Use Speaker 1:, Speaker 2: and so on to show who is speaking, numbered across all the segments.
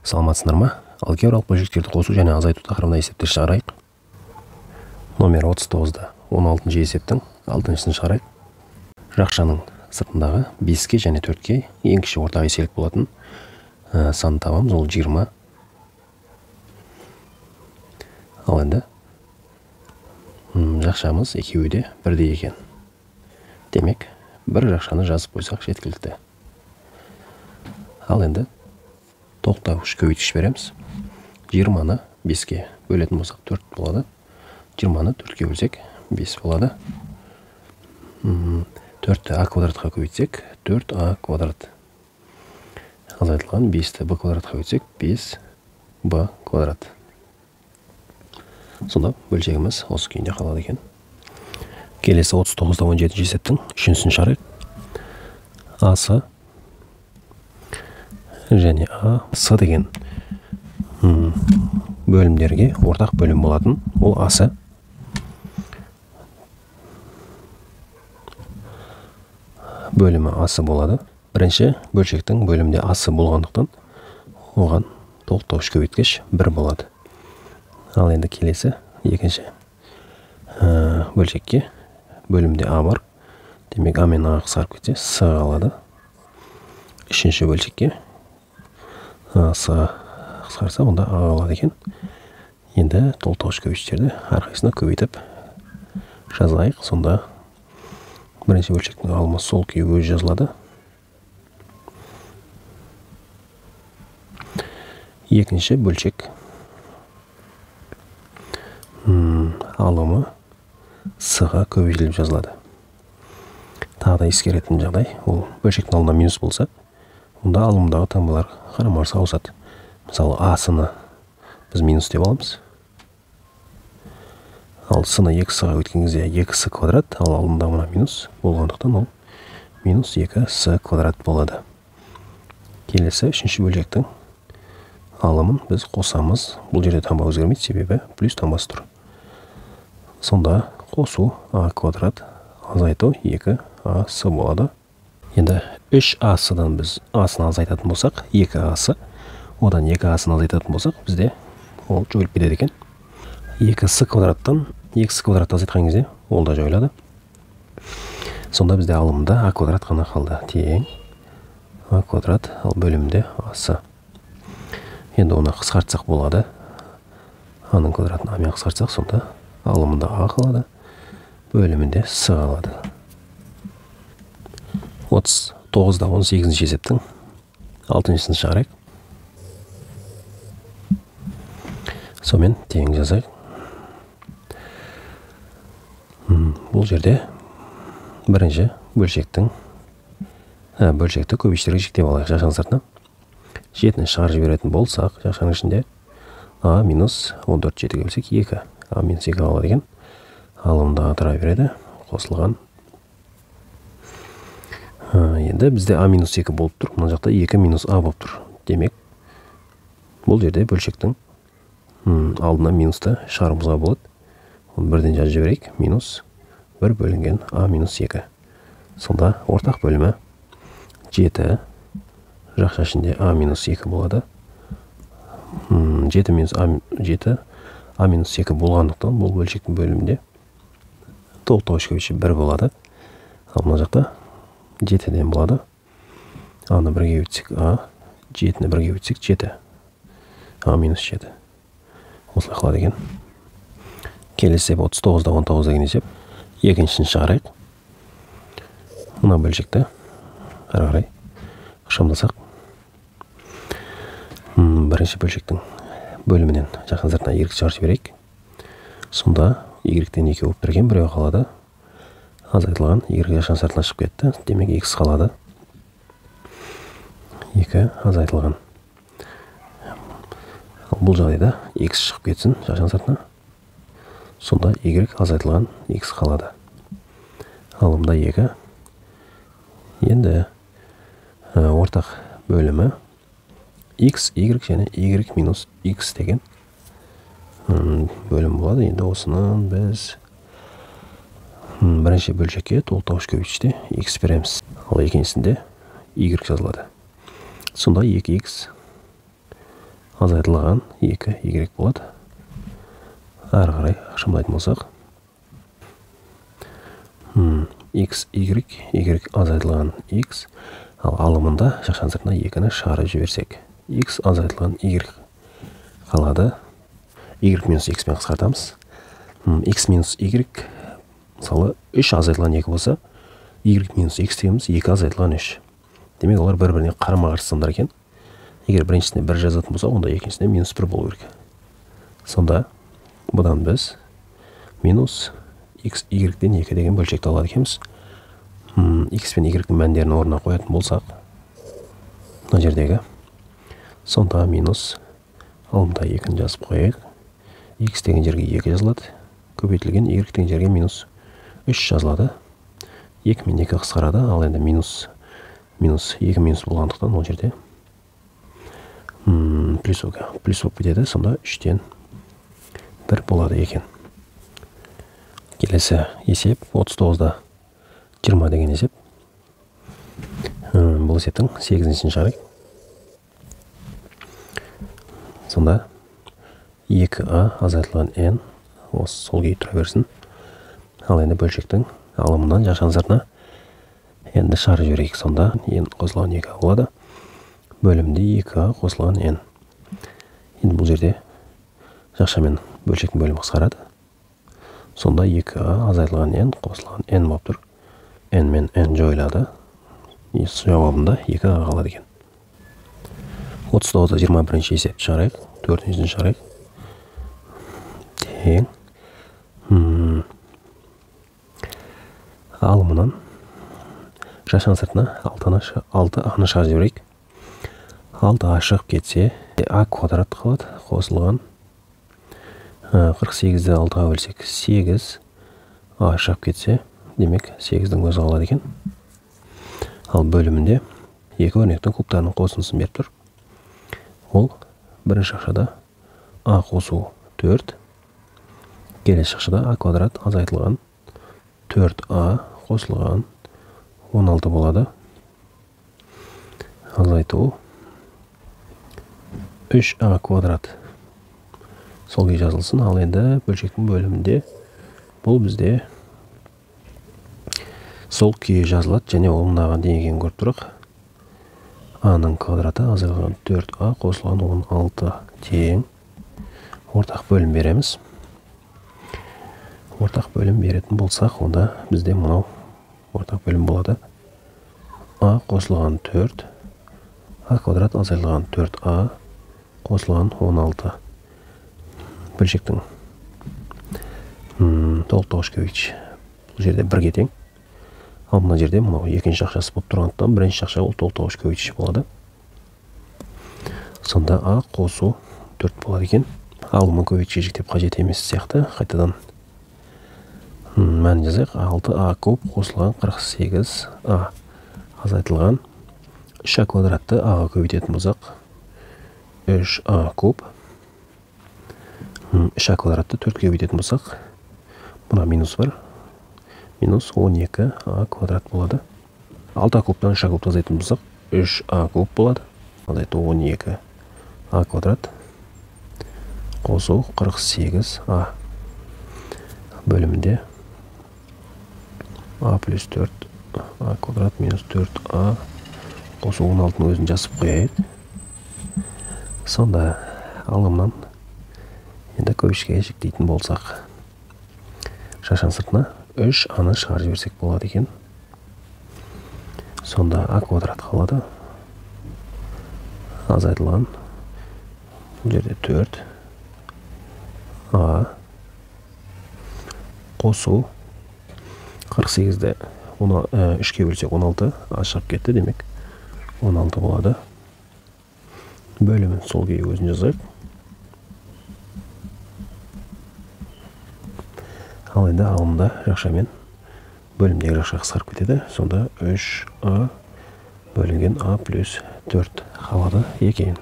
Speaker 1: Саламатсыздар ма? Алгебралық бөлшектерді қосу және азайту тақырыбында есептер шығарайық. Номер 39-да 16-шы есептің 6-шысын шығарайық. Жақшаның сыртындағы 5-ке және 4-ке ең кіші ортақ еселік болатын санды табамыз, ол 20. Ал енді жақшамыз екеуі де бірдей екен. Демек, бір жақшаны жазып қойсақ жеткілікті. Ал енді тоқтауыш көбейтгіш береміз. 20-ны 5-ке бөлетін болсақ 4 болады. 20-ны 4-ке бөлсек 5 болады. 4-ті а квадратқа көбейтсек 4а квадрат. Азайтылған 5-ті б квадратқа көбейтсек 5б квадрат. Сонда бөлшегіміз осы күйінде қалады екен. Келесі 39-да 17-ші есептің 3-сін шығарайық. Асы және асы деген бөлімдерге ортақ бөлім болатын, ол асы. Бөлімі асы болады. Бірінші бөлшектің бөлімде асы болғандықтан оған тоқтауыш көбейткіш 1 болады. Ал енді келесі екінші бөлшекке бөлімде а бар. Демек а мен а қысқарып кетсе с қалады. Үшінші бөлшекке с қысқарса онда а қалады екен. Енді толтауыш көбейткіштерді әрқайсысына көбейтіп жазайық. Сонда бірінші бөлшектің алымы сол күйі өзі жазылады. Екінші бөлшек алымы с-ға көбейтіліп жазылады. Тағы да ескеретін жағдай, ол бөлшектің алымында минус болса, онда алымдағы таңбалар қарама-қарсы ауысады. Мысалы, а-сыны біз минус деп аламыз. Ал с-ны 2с-ға өткен кезде 2с квадрат, ал алымдағы мына минус болғандықтан ол минус 2с квадрат болады. Келесі үшінші бөлшектің алымын біз қосамыз. Бұл жерде таңба өзгермейді, себебі плюс таңбасы тұр. Сонда қосу а квадрат азайту 2ас болады. Енді 3ас-дан біз асын азайтатын болсақ, 2ас, одан 2асын азайтатын болсақ, бізде ол жойылып кетеді екен. 2с квадраттан 2с квадрат азайтқан кезде ол да жойылады. Сонда бізде алымында а квадрат қана қалды. Тең а квадрат, ал бөлімде асы. Енді оны қысқартсақ болады. А-ның квадратын а-мен қысқартсақ, сонда алымында а қалады, бөлімінде с қалады. 39-да 18-ші есептің 6-шысын шығарайық. Сонымен тең жазайық. Бұл жерде бірінші бөлшекті көбейтіштерге жіктеп алайық. Жақшаның сыртына 7-ні шығарып жіберетін болсақ, жақшаның ішінде а минус 14 7-ге бөлсек 2. А минус 2 қалады екен. Алымдағы тұра береді, қосылған. Енді бізде а минус 2 болып тұр. Мына жақта 2 минус а болып тұр. Демек, бұл жерде бөлшектің алдына минусты шығаруымызға болады. Оны бірден жазып жіберейік. Минус 1 бөлінген а минус 2. Сонда ортақ бөлімі 7. Жақша ішінде а минус 2 болады. 7 минус а минус 2 болғандықтан бұл бөлшектің бөлімінде толтауыш көбейтіші 1 болады. Ал мына жақта 7-ден болады. А-ны 1-ге өтсек а, 7-ні 1-ге өтсек 7. А минус 7. Осылай қалады екен. Келесі 39-да 19 деген есеп. Екіншісін шығарайық. Мына бөлшекті әрі қарай ықшамдасақ. Бірінші бөлшектің бөлімінен жақын сыртына y шығарып жіберейік. Сонда y-тен 2 болып бірген, біреу қалады. Азайтылған y жақын сыртына шығып кетті. Демек x қалады. 2 азайтылған. Бұл жағдайда x шығып кетсін жақын сыртына. Сонда y азайтылған x қалады. Алымда 2. Енді ортақ бөлімі x, y және y минус x деген бөлім болады. Енді осының біз бірінші бөлшекке толтауыш көбейтіште x береміз. Ал екіншісінде y жазылады. Сонда 2x азайтылған 2y болады. Ары қарай ықшамдайтын болсақ, x, y азайтылған x, ал алымында жақшан сыртына 2-ні шығарып жіберсек, x азайтылған y қалады. Y минус x пен қысқартамыз. X минус y, мысалы 3 азайтылған 2 болса, y минус x дегеніміз 2 азайтылған 3. Демек, олар бір-біріне қарама-қарсы сандар екен. Егер біріншісіне 1 жазатын болса, онда екіншісіне минус 1 болу керек. Сонда, бұдан біз минус x, y-ден 2 деген бөлшекті алады екенбіз. X пен y-дің мәндерін орнына қоятын болсақ, мына жердегі, сонда минус алымда 2-ні жазып қояйық. X деген жерге 2 жазылады. Көбейтілген y деген жерге минус 3 жазылады. 2 мен 2 қысқарады, ал енді минус 2 минус болғандықтан ол жерде плюс болып кетеді. Сонда 3-тен 1 болады екен. Келесі есеп 39-да 20 деген есеп. Бұл есептің 8-шін шығарайық. Сонда 2a азайтылған n, осы сол күйі тұра берсін. Ал енді бөлшектің алымынан жақшан сыртына n-ді шығарып жіберейік. Сонда n қосылған 2a болады. Бөлімде 2a қосылған n. Енді бұл жерде жақшамен бөлшектің бөлімі қысқарады. Сонда 2a азайтылған n қосылған n болып тұр. n мен n жойылады. Жауабында 2a қалады екен. 39-да 21-ші есепті шығарайық. 4-шін шығарайық. Тең. Алымынан жақшан сыртына 6-ны шығарып жіберейік. 6a шығып кетсе, a квадрат қалады. Қосылған 48-ді 6-ға бөлсек 8, a шығып кетсе, демек 8-дің өзі қалады екен. Ал бөлімінде екі өрнектің кубтарының қосындысын беріп тұр. Ол бірінші жақшада a қосу 4, келесі жақшада a квадрат азайтылған 4a қосылған 16 болады. Азайту 3a квадрат сол күйі жазылсын. Ал енді бөлшектің бөлімінде бұл бізде сол күйі жазылады, және ол мынаған дейін көріп тұрық. a-ның квадраты азайтылған 4a қосылған 16 тең. Ортақ бөлім береміз. Ортақ бөлім беретін болсақ, онда бізде мынау ортақ бөлім болады. a қосылған 4, a квадрат азайтылған 4a қосылған 16. Бөлшектің толықтауыш көбейткіш бұл жерде 1-ге тең. Ал мына жерде мынау екінші жақшасы болып тұрғандықтан бірінші жақша ол толықтауыш көбейткіш болады. Сонда a қосу 4 болады екен. Алымын көбейткіш жіктеп қажет емес сияқты. Қайтадан мән жазайық. 6a куб қосылған 48a азайтылған 3a квадратты a-ға көбейтетін болсақ 3a куб. 3a квадратты 4-ге көбейтетін болсақ, мына минус бар. Минус 12a квадрат болады. 6a кубтан 3a кубты азайтын болсақ 3a куб болады. Азайту 12a квадрат қосу 48a. Бөлімінде a плюс 4a квадрат минус 4a қосу 16-ның өзін жазып қояйық. Сонда алымнан енді көбейтішке жіктейтін болсақ, шашан сыртына 3a-ны шығарып жіберсек болады екен. Сонда a квадрат қалады. Азайтылған бұл жерде 4a қосу 48-ді 3-ке бөлсек 16, a шығып кетті, демек 16 болады. Бөлімін сол күйі өзін жазайық. Ал енді алымда жақшамен бөлімдегі жақша қысқарып кетеді. Сонда 3a бөлінген a плюс 4 қалады екен.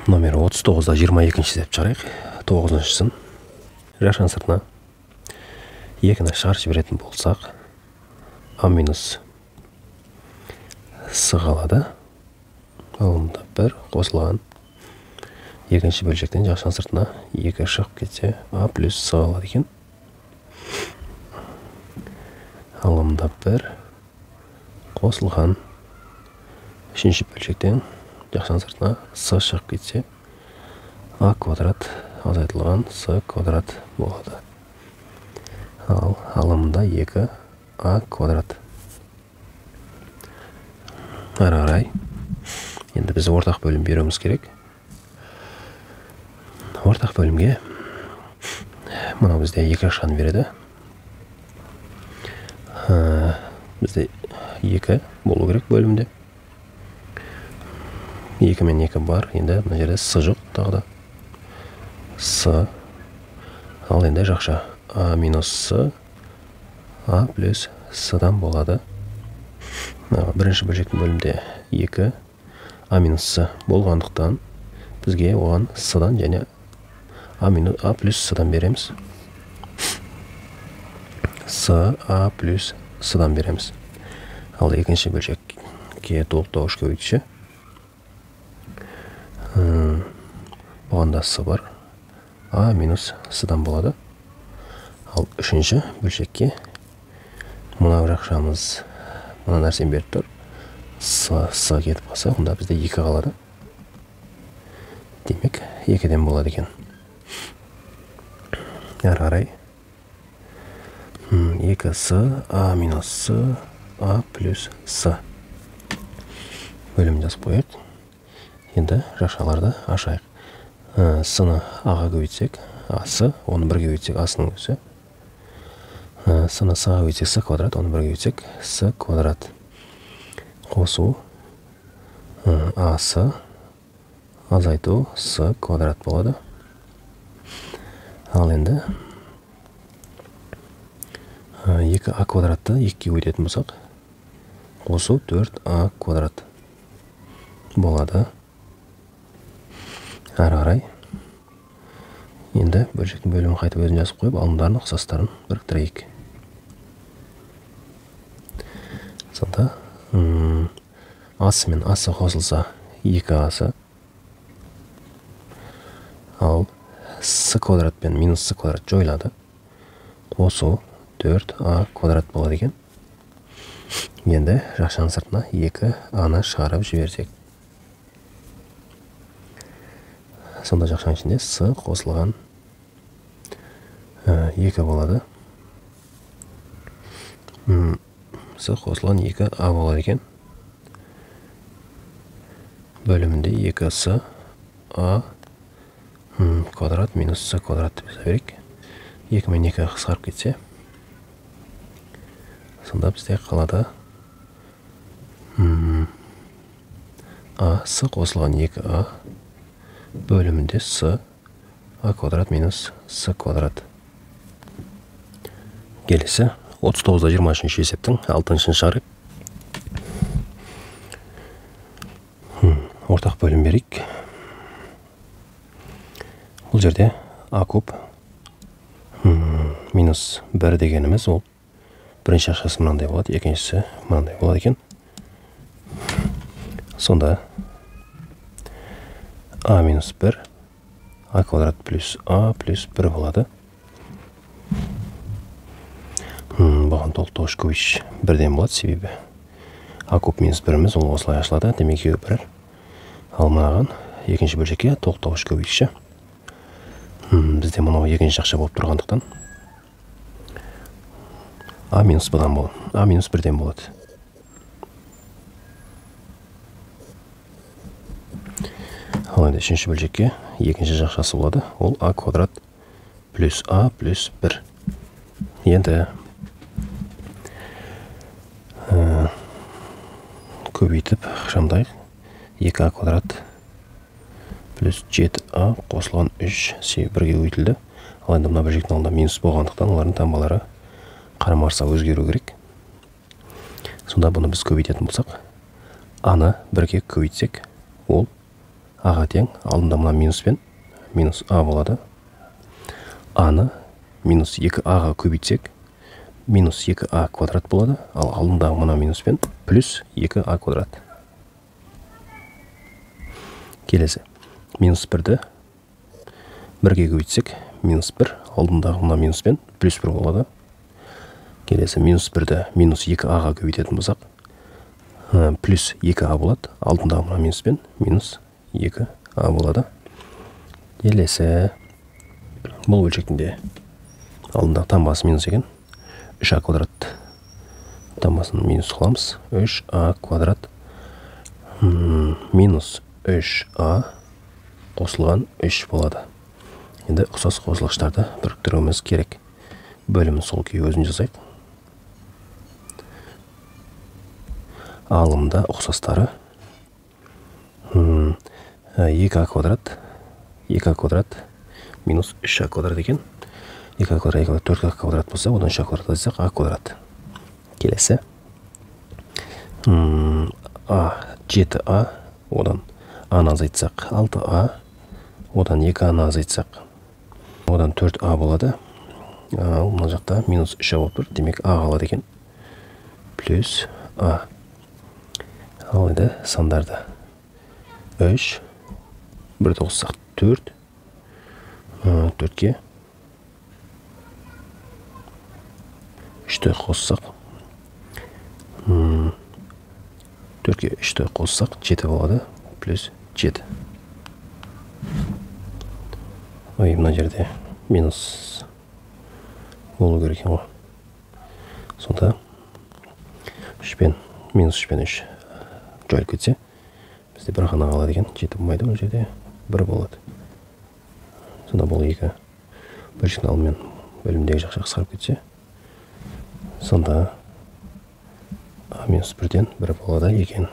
Speaker 1: Номер 39-да 22-ші есеп шығарайық. 9-шысын жақшан сыртына 2-ні шығарып жіберетін болсақ, a минус с қалады. алымда 1 қосылған екінші бөлшектен жақшаның сыртына 2 шығып кетсе, а плюс с алады екен. Алымда 1 қосылған үшінші бөлшектен жақшаның сыртына с шығып кетсе, а квадрат азайтылған с квадрат болады. Ал алымда 2 а квадрат. Ары қарай. Енді біз ортақ бөлім беруіміз керек. Ортақ бөлімге мынау бізде 2 ақшаны береді. Бізде 2 болу керек бөлімде. 2 мен 2 бар. Енді мына жерде с жоқ тағы да. С. Ал енді жақша а минус с, а плюс с-дан болады. Бірінші бөлшектің бөлімде 2 а минус с болғандықтан бізге оған с-дан және а плюс с-дан береміз. С, а плюс с-дан береміз. Ал екінші бөлшекке толықтауыш көбейтші. Оғанда с бар. А минус с-дан болады. Ал үшінші бөлшекке мына жақшамыз мына нәрсені беріп тұр. С кетіп қалса, онда бізде 2 қалады. Демек, 2-ден болады екен. Ары қарай. 2с, а минус с, а плюс с. Бөлім жазып қояйық. Енді жақшаларды ашайық. С-ны аға көбейтсек, а-сы, оны 1-ге көбейтсек, а-сының өсі. С-ны с-ға көбейтсек, с квадрат, оны 1-ге көбейтсек, с квадрат. Қосу а-сы, азайту с квадрат болады. Ал енді 2а квадратты 2-ге өтетін болсақ, қосу 4а квадрат болады. Ары қарай. Енді бөлшектің бөлімін қайтып өзін жазып қойып, алымдарын ұқсастарын біріктірейік. Сонда асы мен асы қосылса 2асы. Ал с квадрат пен минус с квадрат жойылады. Қосу 4а квадрат болады екен. Енді жақшаның сыртына 2аны шығарып жіберсек. Сонда жақшаның ішінде с қосылған 2 болады. С қосылған 2а болады екен. Бөлімінде 2с а квадрат минус с квадрат деп жаза берейік. 2 мен 2 қысқарып кетсе, сонда бізде қалады а с қосылған 2а бөлімінде с а квадрат минус с квадрат. Келесі 39-23 есептің 6-шын шығарып. Ортақ бөлім берейік. Бұл жерде а куб минус 1 дегеніміз ол бірінші ақшасы мынандай болады, екіншісі мынандай болады екен. Сонда а минус 1 а квадрат плюс а плюс 1 болады. Бұған толықтауыш көбейтші 1-ден болады, себебі а куб минус 1-іміз ол осылай ашылады, демек 2-ге 1. Ал мынаған екінші бөлшекке толықтауыш көбейтші. Бізде мұнау екінші жақша болып тұрғандықтан а минус 1-дан болады. А минус 1-ден болады. Ал енді үшінші бөлшекке екінші жақшасы болады. Ол а квадрат плюс а плюс 1. Енді көбейтіп шамдайық. 2а квадрат плюс 7а қосылған 3 1-ге көбейтілді. Ал енді мына бөлшектің алдында минус болғандықтан олардың таңбалары қарама-қарсы өзгеру керек. Сонда бұны біз көбейтетін болсақ, аны 1-ге көбейтсек, ол аға тең, алдында мына минуспен минус а болады. Аны минус 2аға көбейтсек, минус 2а квадрат болады. Ал алдындағы мына минуспен плюс 2а квадрат. Келесі. Минус 1-ді 1-ге көбейтсек, минус 1, алдындағы мына минуспен плюс 1 болады. Келесі. Минус 1-ді минус 2а-ға көбейтетін болсақ, плюс 2а болады. Алдындағы мына минуспен минус 2а болады. Келесі. Бұл бөлшектінде алдындағы таңбасы минус екен. 3а квадрат таңбасын минус қыламыз. 3а квадрат минус 3а қосылған 3 болады. Енді ұқсас қосылғыштарды біріктіруіміз керек. Бөлімін сол күйі өзін жазайық. Алымда ұқсастары 2а квадрат минус 3а квадрат екен. 2а квадрат 4а квадрат болса, одан 3а квадрат айтсақ а квадрат. Келесі. 7а, одан а-ны азайтсақ 6а, одан 2а-ны азайтсақ, одан 4а болады. Мына жақта минус 3а болып тұр, демек а қалады екен. Плюс а. Ал енді сандарды 3, 1-ді қоссақ 4, 4-ке 3-ті қоссақ, 4-ке 3-ті қоссақ 7 болады, плюс 7. Ой, мына жерде минус болу керек екен ғой. Сонда минус 3 пен 3 жойылып кетсе, бізде бір ғана қалады екен. 7 болмайды, ол жерде 1 болады. Сонда бұл 2 бөлшектің алдымен бөлімдегі жақша қысқарып кетсе, сонда минус 1-ден 1 болады екен.